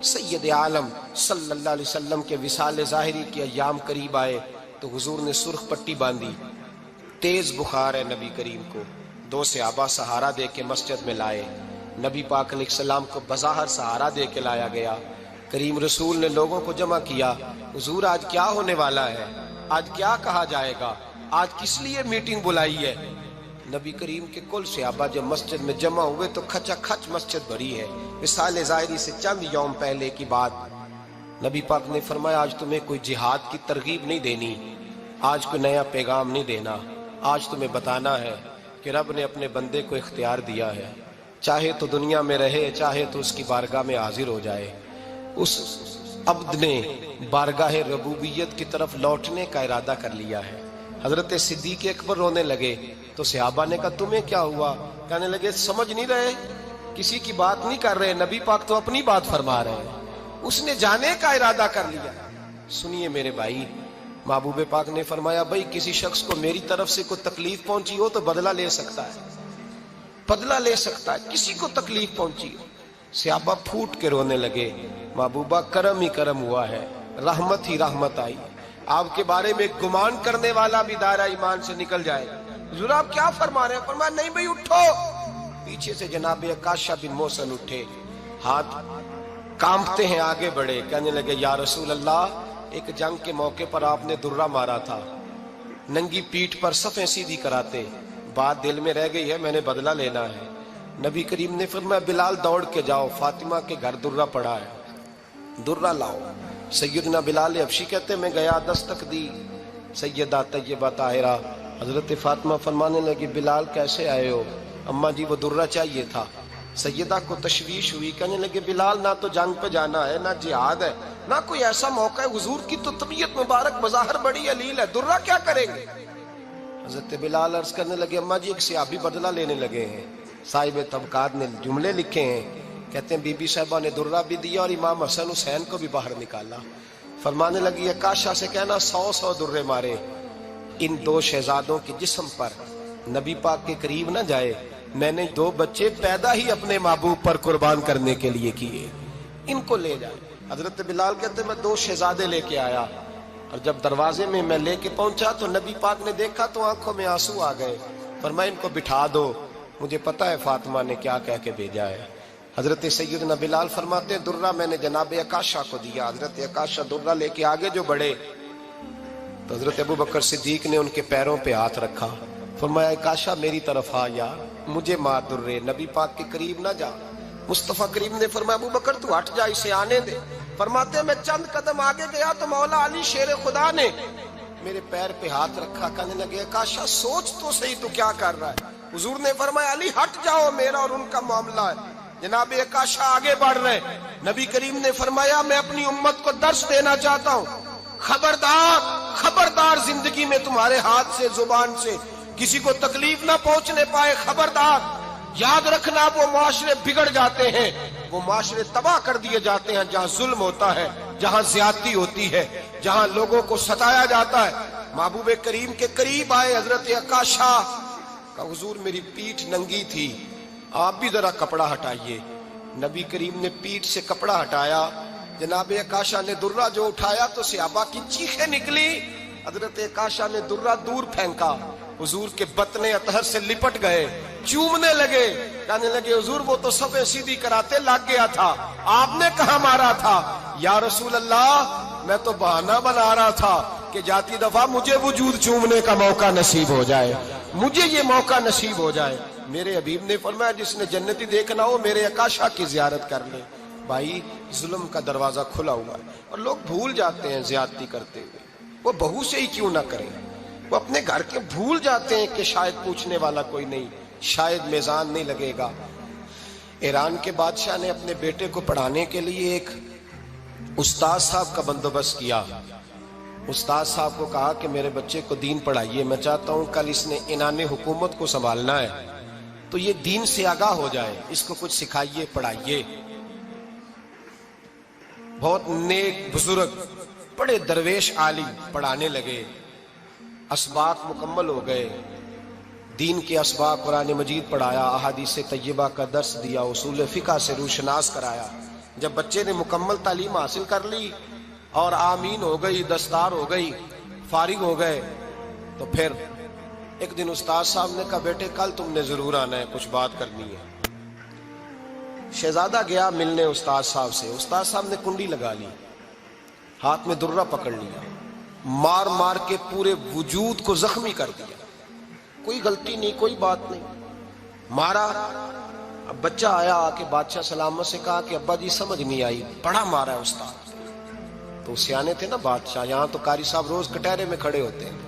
سید عالم صلی اللہ علیہ وسلم کے وصال ظاہری کے ایام قریب آئے تو حضور نے سرخ پٹی باندھی، تیز بخار ہے نبی کریم کو، 2 صحابہ سہارا دے کے مسجد میں لائے، نبی پاک علیہ السلام کو بظاہر سہارا دے کے لایا گیا۔ کریم رسول نے لوگوں کو جمع کیا، حضور آج کیا ہونے والا ہے، آج کیا کہا جائے گا، آج کس لیے میٹنگ بلائی ہے؟ نبی کریم کے کل صحابہ جب مسجد میں جمع ہوئے تو کھچا کھچ مسجد بھری ہے۔ وصال ظاہری سے چند یوم پہلے کی بات، نبی پاک نے فرمایا آج تمہیں کوئی جہاد کی ترغیب نہیں دینی، آج کوئی نیا پیغام نہیں دینا، آج تمہیں بتانا ہے کہ رب نے اپنے بندے کو اختیار دیا ہے، چاہے تو دنیا میں رہے، چاہے تو اس کی بارگاہ میں حاضر ہو جائے۔ اس عبد نے بارگاہ ربوبیت کی طرف لوٹنے کا ارادہ کر لیا ہے۔ حضرت صدیق اکبر رونے لگے تو صحابہ نے کہا تمہیں کیا ہوا؟ کہنے لگے سمجھ نہیں رہے، کسی کی بات نہیں کر رہے، نبی پاک تو اپنی بات فرما رہے ہیں، اس نے جانے کا ارادہ کر لیا۔ سنیے میرے بھائی، محبوب پاک نے فرمایا بھائی کسی شخص کو میری طرف سے کوئی تکلیف پہنچی ہو تو بدلہ لے سکتا ہے، بدلہ لے سکتا ہے، کسی کو تکلیف پہنچی ہو۔ صحابہ پھوٹ کے رونے لگے، محبوبہ کرم ہی کرم ہوا ہے، رحمت ہی رحمت آئی، آپ کے بارے میں گمان کرنے والا بھی دائرہ ایمان سے نکل جائے۔ حضور آپ کیا فرما رہے ہیں؟ فرمایا نہیں بھئی اٹھو۔ پیچھے سے جناب عکاشہ بن محصن اٹھے، ہاتھ کانپتے ہیں، آگے بڑھے، کہنے لگے یا رسول اللہ، ایک جنگ کے موقع پر آپ نے درہ مارا تھا، ننگی پیٹھ پر صفیں سیدھی کراتے، بات دل میں رہ گئی ہے، میں نے بدلہ لینا ہے۔ نبی کریم نے فرمایا بلال دوڑ کے جاؤ، فاطمہ کے گھر درہ پڑا ہے، درہ لاؤ۔ سیدنا بلال حبشی کہتے میں گیا، دستک دی سیدہ طیبہ طاہرہ، حضرت فاطمہ فرمانے لگی بلال کیسے آئے ہو؟ اماں جی وہ درہ چاہیے تھا۔ سیدہ کو تشویش ہوئی، کہنے لگے بلال نہ تو جنگ پہ جانا ہے، نہ جہاد ہے، نہ کوئی ایسا موقع ہے، حضور کی تو طبیعت مبارک بظاہر بڑی علیل ہے، درہ کیا کریں گے؟ حضرت بلال عرض کرنے لگے اماں جی ایک صحابی بدلہ لینے لگے ہیں، صاحب طبقات نے جملے لکھے ہیں، کہتے ہیں بی بی صاحبہ نے درہ بھی دیا اور امام حسن حسین کو بھی باہر نکالا۔ فرمانے لگی عکاشہ سے کہنا 100 درے مارے، ان 2 شہزادوں کے جسم پر نبی پاک کے قریب نہ جائے، میں نے 2 بچے پیدا ہی اپنے محبوب پر قربان کرنے کے لیے کیے، ان کو لے جائے۔ حضرت بلال کہتے میں 2 شہزادے لے کے آیا، اور جب دروازے میں میں لے کے پہنچا تو نبی پاک نے دیکھا تو آنکھوں میں آنسو آ گئے، فرمایا ان کو بٹھا دو، مجھے پتا ہے فاطمہ نے کیا کہہ کے بھیجا ہے۔ حضرت سیدنا بلال فرماتے ہیں درہ میں نے جناب عکاشہ کو دیا، حضرت عکاشہ درہ لے کے آگے جو بڑھے تو حضرت ابوبکر صدیق نے ان کے پیروں پہ ہاتھ رکھا، فرمایا عکاشہ میری طرف آ یا مجھے مار درے، نبی پاک کے قریب نہ جا۔ مصطفیٰ کریم نے فرمایا ابوبکر تو ہٹ جا، اسے آنے دے۔ فرماتے ہیں میں چند قدم آگے گیا تو مولا علی شیر خدا نے میرے پیر پہ ہاتھ رکھا، کہنے لگے عکاشہ سوچ تو صحیح تو کیا کر رہا ہے؟ حضور نے فرمایا علی ہٹ جاؤ، میرا اور ان کا معاملہ ہے۔ جناب عکاشہ آگے بڑھ رہے، نبی کریم نے فرمایا میں اپنی امت کو درس دینا چاہتا ہوں، خبردار خبردار زندگی میں تمہارے ہاتھ سے زبان سے کسی کو تکلیف نہ پہنچنے پائے، خبردار یاد رکھنا وہ معاشرے بگڑ جاتے ہیں، وہ معاشرے تباہ کر دیے جاتے ہیں جہاں ظلم ہوتا ہے، جہاں زیادتی ہوتی ہے، جہاں لوگوں کو ستایا جاتا ہے۔ محبوب کریم کے قریب آئے حضرت عکاشہ کہ حضور میری پیٹھ ننگی تھی، آپ بھی ذرا کپڑا ہٹائیے۔ نبی کریم نے پیٹھ سے کپڑا ہٹایا، جناب عکاشہ نے درہ جو اٹھایا تو صحابہ کی چیخیں نکلی، حضرت عکاشہ نے درہ دور پھینکا، حضور کے بطن اطہر سے لپٹ گئے، چومنے لگے، کہنے لگے حضور وہ تو صفیں سیدھی کراتے لگ گیا تھا، آپ نے کہاں مارا تھا؟ یا رسول اللہ میں تو بہانہ بنا رہا تھا کہ جاتی دفعہ مجھے وجود چومنے کا موقع نصیب ہو جائے، مجھے یہ موقع نصیب ہو جائے۔ میرے حبیب نے فرمایا جس نے جنتی دیکھنا ہو میرے عکاشہ کی زیارت کر لے۔ بھائی ظلم کا دروازہ کھلا ہوا ہے اور لوگ بھول جاتے ہیں زیادتی کرتے ہوئے، وہ بہو سے ہی کیوں نہ کریں، وہ اپنے گھر کے بھول جاتے ہیں کہ شاید پوچھنے والا کوئی نہیں، شاید میزان نہیں لگے گا۔ ایران کے بادشاہ نے اپنے بیٹے کو پڑھانے کے لیے ایک استاد صاحب کا بندوبست کیا۔ استاد صاحب کو کہا کہ میرے بچے کو دین پڑھائیے، میں چاہتا ہوں کل اس نے عنان حکومت کو سنبھالنا ہے تو یہ دین سے آگاہ ہو جائے، اس کو کچھ سکھائیے پڑھائیے۔ بہت نیک بزرگ بڑے درویش عالم پڑھانے لگے، اسباق مکمل ہو گئے، دین کے اسباق قرآن مجید پڑھایا، احادیث طیبہ کا درس دیا، اصول فقہ سے روشناس کرایا۔ جب بچے نے مکمل تعلیم حاصل کر لی اور آمین ہو گئی، دستار ہو گئی، فارغ ہو گئے، تو پھر ایک دن استاد صاحب نے کہا بیٹے کل تم نے ضرور آنا ہے، کچھ بات کرنی ہے۔ شہزادہ گیا ملنے استاد صاحب سے، استاد صاحب نے کنڈی لگا لی، ہاتھ میں درہ پکڑ لیا، مار مار کے پورے وجود کو زخمی کر دیا، کوئی غلطی نہیں، کوئی بات نہیں، مارا۔ اب بچہ آیا آ کے بادشاہ سلامت سے کہا کہ ابا جی سمجھ نہیں آئی، بڑا مارا ہے استاد۔ تو سیانے تھے نا بادشاہ، یہاں تو قاری صاحب روز کٹہرے میں کھڑے ہوتے ہیں،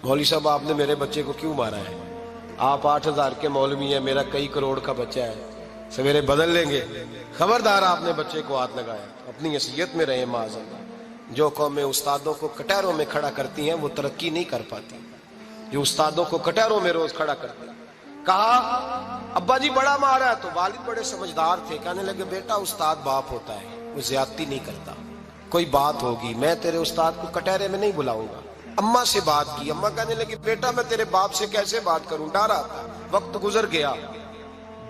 مولوی صاحب آپ نے میرے بچے کو کیوں مارا ہے؟ آپ 8,000 کے مولوی ہیں، میرا کئی کروڑ کا بچہ ہے، سویرے بدل لیں گے، خبردار آپ نے بچے کو ہاتھ لگایا، اپنی حیثیت میں رہے معاذ اللہ۔ جو قومیں استادوں کو کٹہروں میں کھڑا کرتی ہیں وہ ترقی نہیں کر پاتی، جو استادوں کو کٹہروں میں روز کھڑا کرتے ہیں۔ کہا ابا جی بڑا مارا ہے، تو والد بڑے سمجھدار تھے، کہنے لگے بیٹا استاد باپ ہوتا ہے، وہ زیادتی نہیں کرتا، کوئی بات ہوگی، میں تیرے استاد کو کٹہرے میں نہیں بلاؤں گا۔ اماں سے بات کی، اماں کہنے لگی بیٹا میں تیرے باپ سے کیسے بات کروں، ڈرا تھا۔ وقت گزر گیا،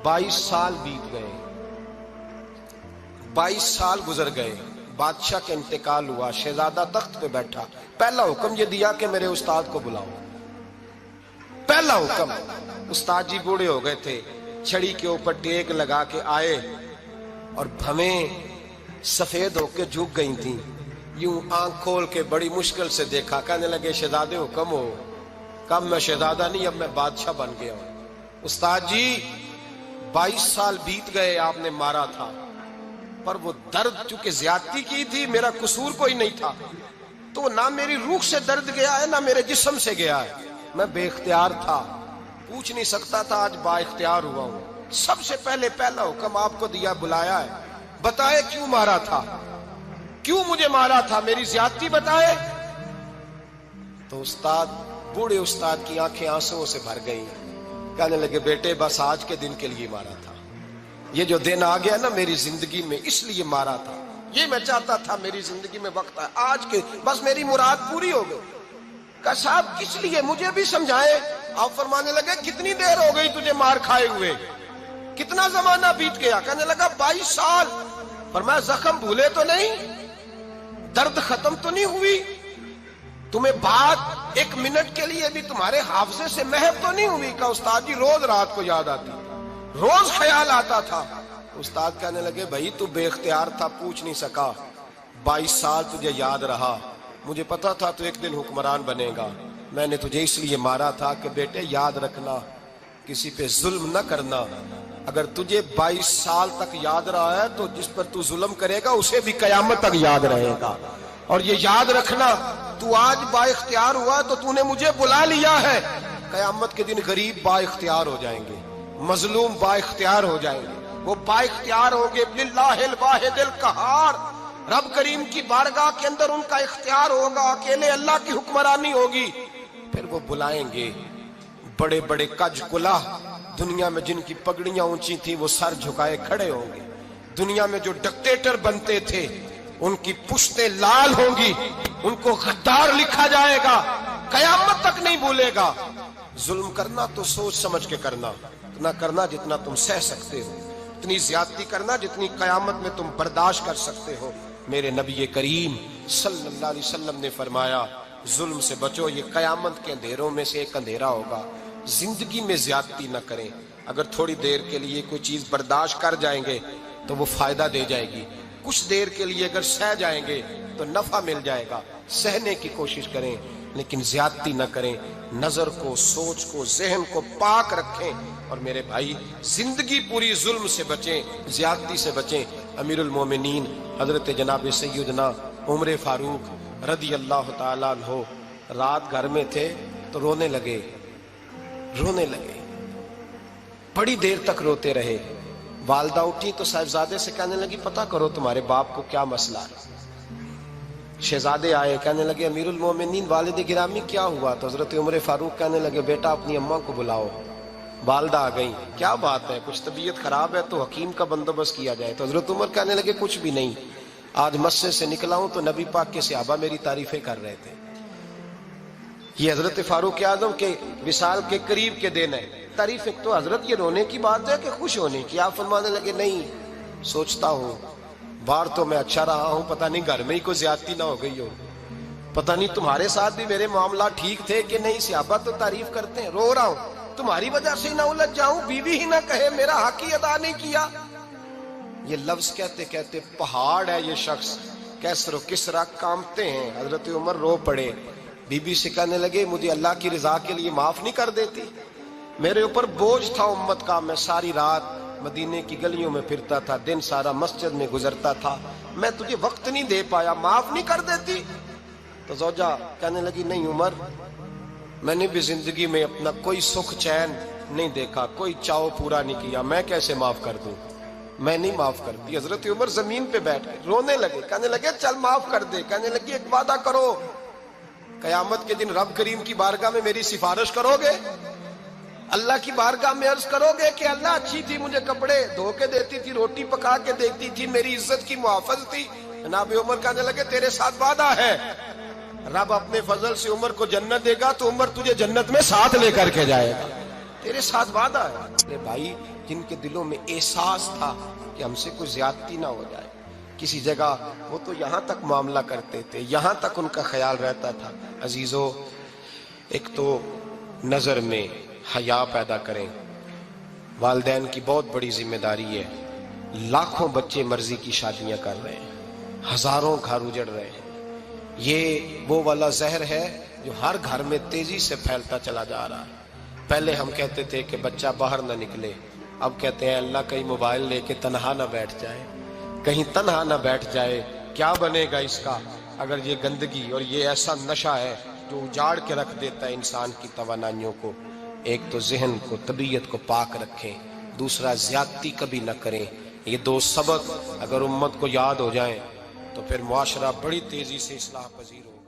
22 سال بیت گئے، 22 سال گزر گئے، بادشاہ کا انتقال ہوا، شہزادہ تخت پہ بیٹھا، پہلا حکم یہ دیا کہ میرے استاد کو بلاؤ، پہلا حکم۔ استاد جی بوڑھے ہو گئے تھے، چھڑی کے اوپر ٹیک لگا کے آئے اور بھویں سفید ہو کے جھک گئی تھیں، یوں آنکھ کھول کے بڑی مشکل سے دیکھا، کہنے لگے شہزادے حکم ہو۔ کب میں شہزادہ نہیں، اب میں بادشاہ بن گیا ہوں۔ استاد جی 22 سال بیت گئے، آپ نے مارا تھا، پر وہ درد چونکہ زیادتی کی تھی، میرا قصور کوئی نہیں تھا، تو نہ میری روح سے درد گیا ہے نہ میرے جسم سے گیا ہے، میں بے اختیار تھا، پوچھ نہیں سکتا تھا، آج با اختیار ہوا ہوں۔ سب سے پہلے پہلا حکم آپ کو دیا، بلایا ہے، بتائے کیوں مارا تھا، کیوں مجھے مارا تھا، میری زیادتی بتائے۔ تو استاد، بوڑھے استاد کی آنکھیں آنسوؤں سے بھر گئی، کہنے لگے بیٹے بس آج کے دن کے لیے مارا تھا، یہ جو دن آ گیا نا میری زندگی میں، اس لیے مارا تھا، یہ میں چاہتا تھا میری زندگی میں وقت آئے، آج کے بس میری مراد پوری ہو گئی۔ کہا صاحب کس لیے، مجھے بھی سمجھائے۔ آپ فرمانے لگے کتنی دیر ہو گئی تجھے مار کھائے ہوئے، کتنا زمانہ بیت گیا؟ کہنے لگا 22 سال۔ فرمایا زخم بھولے تو نہیں، درد ختم تو نہیں ہوئی، تمہیں بات 1 منٹ کے لیے بھی تمہارے حافظے سے محو تو نہیں ہوئی؟ کہا استاد جی روز رات کو یاد آتی، روز خیال آتا تھا۔ استاد کہنے لگے بھائی تو بے اختیار تھا، پوچھ نہیں سکا، 22 سال تجھے یاد رہا، مجھے پتا تھا تو ایک دن حکمران بنے گا، میں نے تجھے اس لیے مارا تھا کہ بیٹے یاد رکھنا، کسی پہ ظلم نہ کرنا، اگر تجھے 22 سال تک یاد رہا ہے تو جس پر تو ظلم کرے گا اسے بھی قیامت تک یاد رہے گا، اور یہ یاد رکھنا تو آج با اختیار ہوا تو تو نے مجھے بلا لیا ہے، قیامت کے دن غریب با اختیار ہو جائیں گے، مظلوم با اختیار ہو جائیں گے، وہ با اختیار ہوں گے، للہ الواحد القہار، رب کریم کی بارگاہ کے اندر ان کا اختیار ہوگا، اکیلے اللہ کی حکمرانی ہوگی، پھر وہ بلائیں گے، بڑے بڑے کج کلہ دنیا میں جن کی پگڑیاں اونچی تھیں وہ سر جھکائے کھڑے ہوں گے، دنیا میں جو ڈکٹیٹر بنتے تھے ان کی پشتیں لال ہوں گی، ان کو غدار لکھا جائے گا، قیامت تک نہیں بھولے گا۔ ظلم کرنا تو سوچ سمجھ کے کرنا، اتنا کرنا جتنا تم سہ سکتے ہو، اتنی زیادتی کرنا جتنی قیامت میں تم برداشت کر سکتے ہو۔ میرے نبی کریم صلی اللہ علیہ وسلم نے فرمایا ظلم سے بچو، یہ قیامت کے اندھیروں میں سے ایک اندھیرا ہوگا۔ زندگی میں زیادتی نہ کریں، اگر تھوڑی دیر کے لیے کوئی چیز برداشت کر جائیں گے تو وہ فائدہ دے جائے گی، کچھ دیر کے لیے اگر سہ جائیں گے تو نفع مل جائے گا، سہنے کی کوشش کریں لیکن زیادتی نہ کریں، نظر کو، سوچ کو، ذہن کو پاک رکھیں، اور میرے بھائی زندگی پوری ظلم سے بچیں، زیادتی سے بچیں۔ امیر المومنین حضرت جناب سیدنا عمر فاروق رضی اللہ تعالیٰ عنہ رات گھر میں تھے تو رونے لگے، بڑی دیر تک روتے رہے۔ والدہ اٹھی تو صاحبزادے سے کہنے لگی پتہ کرو تمہارے باپ کو کیا مسئلہ ہے۔ شہزادے آئے، کہنے لگے امیر المومنین والد گرامی کیا ہوا؟ تو حضرت عمر فاروق کہنے لگے بیٹا اپنی اماں کو بلاؤ۔ والدہ آ گئی، کیا بات ہے، کچھ طبیعت خراب ہے تو حکیم کا بندوبست کیا جائے۔ تو حضرت عمر کہنے لگے کچھ بھی نہیں، آج مسجد سے نکلا ہوں تو نبی پاک کے صحابہ میری تعریفیں کر رہے تھے۔ یہ حضرت فاروق اعظم کے وصال کے قریب کے دن ہے، تعریفیں تو حضرت یہ رونے کی بات ہے کہ خوش ہونے کی؟ آپ فرمانے لگے نہیں، سوچتا ہوں باہر تو میں اچھا رہا ہوں، پتہ نہیں گھر میں ہی کوئی زیادتی نہ ہو گئی ہو، پتہ نہیں تمہارے ساتھ بھی میرے معاملات ٹھیک تھے کہ نہیں۔ صحابہ تو تعریف کرتے ہیں، رو رہا ہوں تمہاری وجہ سے نہ الجھ جاؤں، بیوی ہی نہ کہے میرا حق ہی ادا نہیں کیا۔ یہ لفظ کہتے کہتے پہاڑ ہے یہ شخص، کیسر و کسرا کانپتے ہیں۔ حضرت عمر رو پڑے، بی بی سے کہنے لگے مجھے اللہ کی رضا کے لیے معاف نہیں کر دیتی؟ میرے اوپر بوجھ تھا امت کا، میں ساری رات مدینے کی گلیوں میں پھرتا تھا، دن سارا مسجد میں گزرتا تھا، میں تجھے وقت نہیں دے پایا، معاف نہیں کر دیتی؟ تو زوجہ کہنے لگی نہیں عمر، میں نے بھی زندگی میں اپنا کوئی سکھ چین نہیں دیکھا، کوئی چاؤ پورا نہیں کیا، میں کیسے معاف کر دوں؟ میں نہیں معاف کرتی۔ حضرت عمر زمین پہ بیٹھ گئے، رونے لگے، کہنے لگے چل معاف کر دے۔ کہنے لگی ایک وعدہ کرو، قیامت کے دن رب کریم کی بارگاہ میں میری سفارش کرو گے؟ اللہ کی بارگاہ میں عرض کرو گے کہ اللہ اچھی تھی، مجھے کپڑے دھو کے دیتی تھی، روٹی پکا کے دیتی تھی، میری عزت کی محافظ تھی؟ جناب عمر کہنے لگے تیرے ساتھ وعدہ ہے، رب اپنے فضل سے عمر کو جنت دے گا تو عمر تجھے جنت میں ساتھ لے کر کے جائے گا، تیرے ساتھ وعدہ ہے۔ میرے بھائی جن کے دلوں میں احساس تھا کہ ہم سے کوئی زیادتی نہ ہو جائے کسی جگہ، وہ تو یہاں تک معاملہ کرتے تھے، یہاں تک ان کا خیال رہتا تھا۔ عزیزو، ایک تو نظر میں حیا پیدا کریں، والدین کی بہت بڑی ذمہ داری ہے۔ لاکھوں بچے مرضی کی شادیاں کر رہے ہیں، ہزاروں گھر اجڑ رہے ہیں، یہ وہ والا زہر ہے جو ہر گھر میں تیزی سے پھیلتا چلا جا رہا ہے۔ پہلے ہم کہتے تھے کہ بچہ باہر نہ نکلے، اب کہتے ہیں اللہ کہیں موبائل لے کے تنہا نہ بیٹھ جائے، کہیں تنہا نہ بیٹھ جائے، کیا بنے گا اس کا اگر یہ گندگی اور یہ ایسا نشہ ہے جو اجاڑ کے رکھ دیتا ہے انسان کی توانائیوں کو۔ ایک تو ذہن کو، طبیعت کو پاک رکھیں، دوسرا زیادتی کبھی نہ کریں۔ یہ دو سبق اگر امت کو یاد ہو جائیں تو پھر معاشرہ بڑی تیزی سے اصلاح پذیر ہو۔